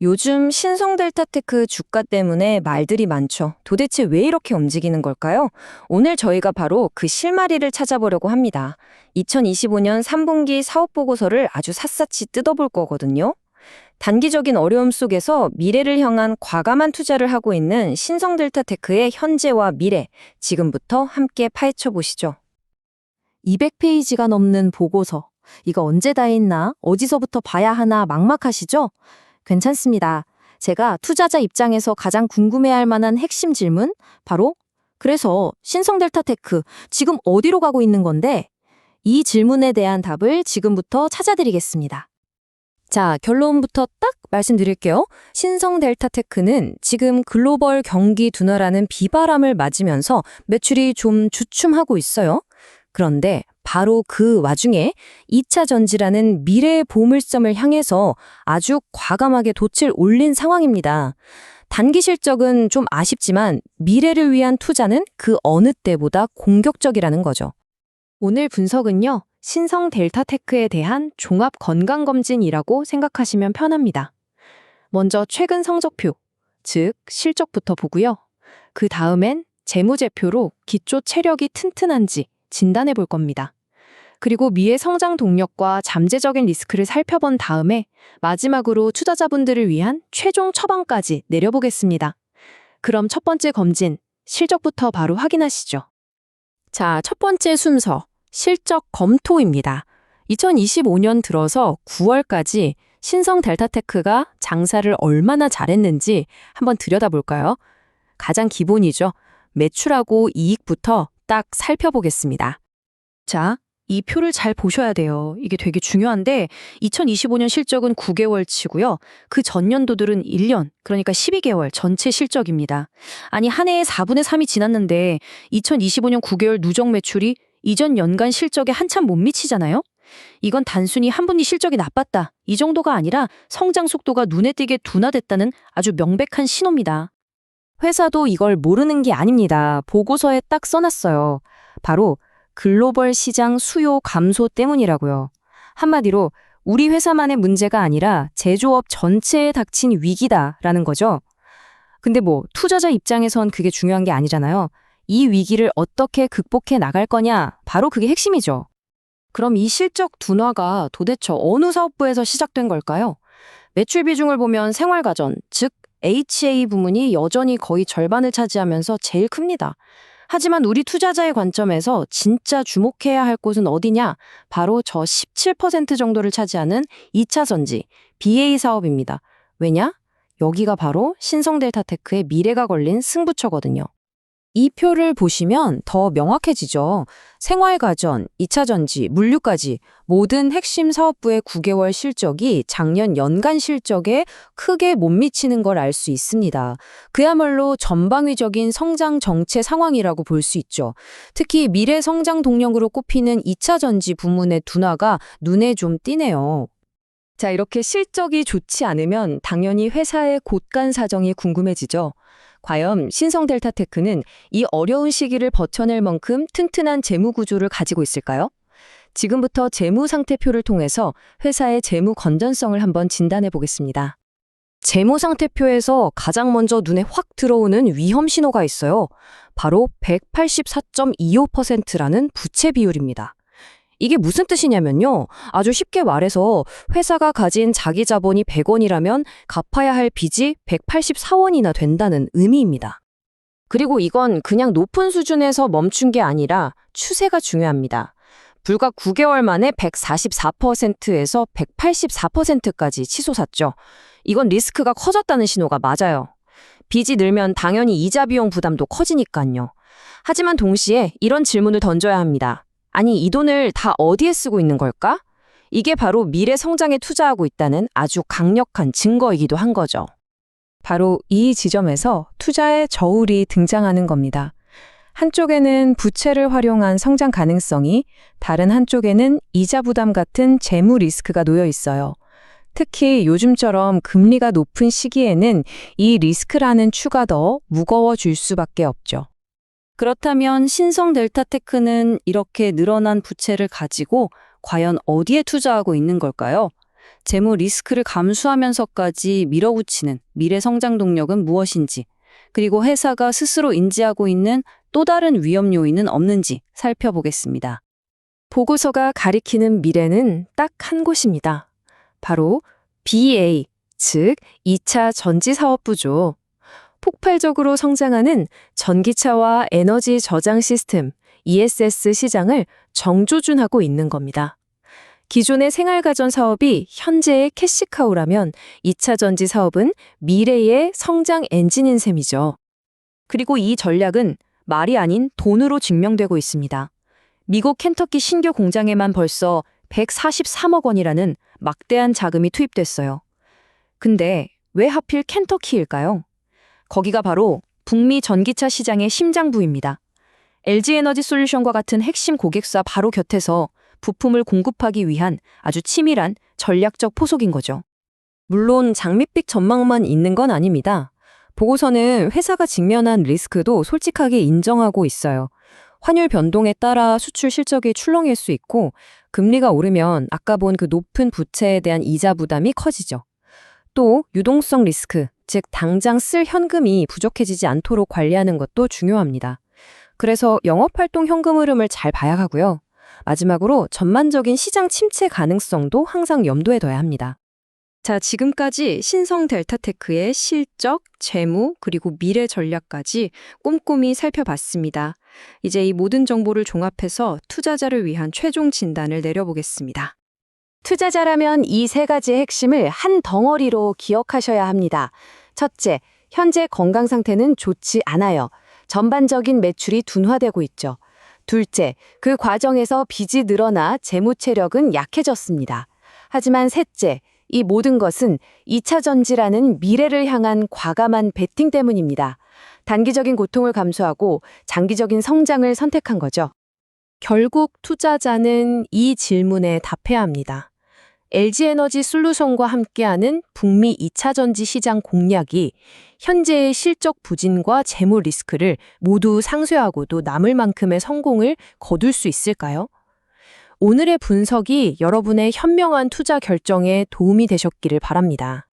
요즘 신성델타테크 주가 때문에 말들이 많죠. 도대체 왜 이렇게 움직이는 걸까요? 오늘 저희가 바로 그 실마리를 찾아보려고 합니다. 2025년 3분기 사업 보고서를 아주 샅샅이 뜯어볼 거거든요. 단기적인 어려움 속에서 미래를 향한 과감한 투자를 하고 있는 신성델타테크의 현재와 미래, 지금부터 함께 파헤쳐 보시죠. 200페이지가 넘는 보고서. 이거 언제 다 했나? 어디서부터 봐야 하나 막막하시죠? 괜찮습니다. 제가 투자자 입장에서 가장 궁금해할 만한 핵심 질문? 바로 그래서 신성델타테크 지금 어디로 가고 있는 건데? 이 질문에 대한 답을 지금부터 찾아드리겠습니다. 자, 결론부터 딱 말씀드릴게요. 신성델타테크는 지금 글로벌 경기 둔화라는 비바람을 맞으면서 매출이 좀 주춤하고 있어요. 그런데 바로 그 와중에 2차 전지라는 미래의 보물섬을 향해서 아주 과감하게 돛을 올린 상황입니다. 단기 실적은 좀 아쉽지만 미래를 위한 투자는 그 어느 때보다 공격적이라는 거죠. 오늘 분석은요, 신성델타테크에 대한 종합 건강검진이라고 생각하시면 편합니다. 먼저 최근 성적표, 즉 실적부터 보고요. 그 다음엔 재무제표로 기초 체력이 튼튼한지 진단해 볼 겁니다. 그리고 미래 성장 동력과 잠재적인 리스크를 살펴본 다음에 마지막으로 투자자분들을 위한 최종 처방까지 내려보겠습니다. 그럼 첫 번째 검진, 실적부터 바로 확인하시죠. 자, 첫 번째 순서, 실적 검토입니다. 2025년 들어서 9월까지 신성델타테크가 장사를 얼마나 잘했는지 한번 들여다볼까요? 가장 기본이죠. 매출하고 이익부터 딱 살펴보겠습니다. 자, 이 표를 잘 보셔야 돼요. 이게 되게 중요한데 2025년 실적은 9개월치고요. 그 전년도들은 1년, 그러니까 12개월 전체 실적입니다. 아니 한 해에 4분의 3이 지났는데 2025년 9개월 누적 매출이 이전 연간 실적에 한참 못 미치잖아요? 이건 단순히 한 분기 실적이 나빴다, 이 정도가 아니라 성장 속도가 눈에 띄게 둔화됐다는 아주 명백한 신호입니다. 회사도 이걸 모르는 게 아닙니다. 보고서에 딱 써놨어요. 바로 글로벌 시장 수요 감소 때문이라고요. 한마디로 우리 회사만의 문제가 아니라 제조업 전체에 닥친 위기다라는 거죠. 근데 투자자 입장에선 그게 중요한 게 아니잖아요. 이 위기를 어떻게 극복해 나갈 거냐, 바로 그게 핵심이죠. 그럼 이 실적 둔화가 도대체 어느 사업부에서 시작된 걸까요? 매출 비중을 보면 생활가전, 즉 HA 부문이 여전히 거의 절반을 차지하면서 제일 큽니다. 하지만 우리 투자자의 관점에서 진짜 주목해야 할 곳은 어디냐? 바로 저 17% 정도를 차지하는 2차 전지, BA 사업입니다. 왜냐? 여기가 바로 신성델타테크의 미래가 걸린 승부처거든요. 이 표를 보시면 더 명확해지죠. 생활가전, 2차 전지, 물류까지 모든 핵심 사업부의 9개월 실적이 작년 연간 실적에 크게 못 미치는 걸 알 수 있습니다. 그야말로 전방위적인 성장 정체 상황이라고 볼 수 있죠. 특히 미래 성장 동력으로 꼽히는 2차 전지 부문의 둔화가 눈에 좀 띄네요. 자, 이렇게 실적이 좋지 않으면 당연히 회사의 곳간 사정이 궁금해지죠. 과연 신성델타테크는 이 어려운 시기를 버텨낼 만큼 튼튼한 재무 구조를 가지고 있을까요? 지금부터 재무 상태표를 통해서 회사의 재무 건전성을 한번 진단해 보겠습니다. 재무 상태표에서 가장 먼저 눈에 확 들어오는 위험 신호가 있어요. 바로 184.25%라는 부채 비율입니다. 이게 무슨 뜻이냐면요. 아주 쉽게 말해서 회사가 가진 자기 자본이 100원이라면 갚아야 할 빚이 184원이나 된다는 의미입니다. 그리고 이건 그냥 높은 수준에서 멈춘 게 아니라 추세가 중요합니다. 불과 9개월 만에 144%에서 184%까지 치솟았죠. 이건 리스크가 커졌다는 신호가 맞아요. 빚이 늘면 당연히 이자 비용 부담도 커지니까요. 하지만 동시에 이런 질문을 던져야 합니다. 아니, 이 돈을 다 어디에 쓰고 있는 걸까? 이게 바로 미래 성장에 투자하고 있다는 아주 강력한 증거이기도 한 거죠. 바로 이 지점에서 투자의 저울이 등장하는 겁니다. 한쪽에는 부채를 활용한 성장 가능성이, 다른 한쪽에는 이자 부담 같은 재무 리스크가 놓여 있어요. 특히 요즘처럼 금리가 높은 시기에는 이 리스크라는 추가 더 무거워질 수밖에 없죠. 그렇다면 신성델타테크는 이렇게 늘어난 부채를 가지고 과연 어디에 투자하고 있는 걸까요? 재무 리스크를 감수하면서까지 밀어붙이는 미래 성장 동력은 무엇인지, 그리고 회사가 스스로 인지하고 있는 또 다른 위험 요인은 없는지 살펴보겠습니다. 보고서가 가리키는 미래는 딱 한 곳입니다. 바로 BA, 즉 2차 전지사업부죠. 폭발적으로 성장하는 전기차와 에너지 저장 시스템, ESS 시장을 정조준하고 있는 겁니다. 기존의 생활가전 사업이 현재의 캐시카우라면 2차 전지 사업은 미래의 성장 엔진인 셈이죠. 그리고 이 전략은 말이 아닌 돈으로 증명되고 있습니다. 미국 켄터키 신규 공장에만 벌써 143억 원이라는 막대한 자금이 투입됐어요. 근데 왜 하필 켄터키일까요? 거기가 바로 북미 전기차 시장의 심장부입니다. LG에너지솔루션과 같은 핵심 고객사 바로 곁에서 부품을 공급하기 위한 아주 치밀한 전략적 포석인 거죠. 물론 장밋빛 전망만 있는 건 아닙니다. 보고서는 회사가 직면한 리스크도 솔직하게 인정하고 있어요. 환율 변동에 따라 수출 실적이 출렁일 수 있고 금리가 오르면 아까 본 그 높은 부채에 대한 이자 부담이 커지죠. 또 유동성 리스크, 즉 당장 쓸 현금이 부족해지지 않도록 관리하는 것도 중요합니다. 그래서 영업활동 현금 흐름을 잘 봐야 하고요. 마지막으로 전반적인 시장 침체 가능성도 항상 염두에 둬야 합니다. 자, 지금까지 신성 델타테크의 실적, 재무, 그리고 미래 전략까지 꼼꼼히 살펴봤습니다. 이제 이 모든 정보를 종합해서 투자자를 위한 최종 진단을 내려보겠습니다. 투자자라면 이 세 가지의 핵심을 한 덩어리로 기억하셔야 합니다. 첫째, 현재 건강 상태는 좋지 않아요. 전반적인 매출이 둔화되고 있죠. 둘째, 그 과정에서 빚이 늘어나 재무 체력은 약해졌습니다. 하지만 셋째, 이 모든 것은 2차 전지라는 미래를 향한 과감한 베팅 때문입니다. 단기적인 고통을 감수하고 장기적인 성장을 선택한 거죠. 결국 투자자는 이 질문에 답해야 합니다. LG에너지 솔루션과 함께하는 북미 2차 전지 시장 공략이 현재의 실적 부진과 재무 리스크를 모두 상쇄하고도 남을 만큼의 성공을 거둘 수 있을까요? 오늘의 분석이 여러분의 현명한 투자 결정에 도움이 되셨기를 바랍니다.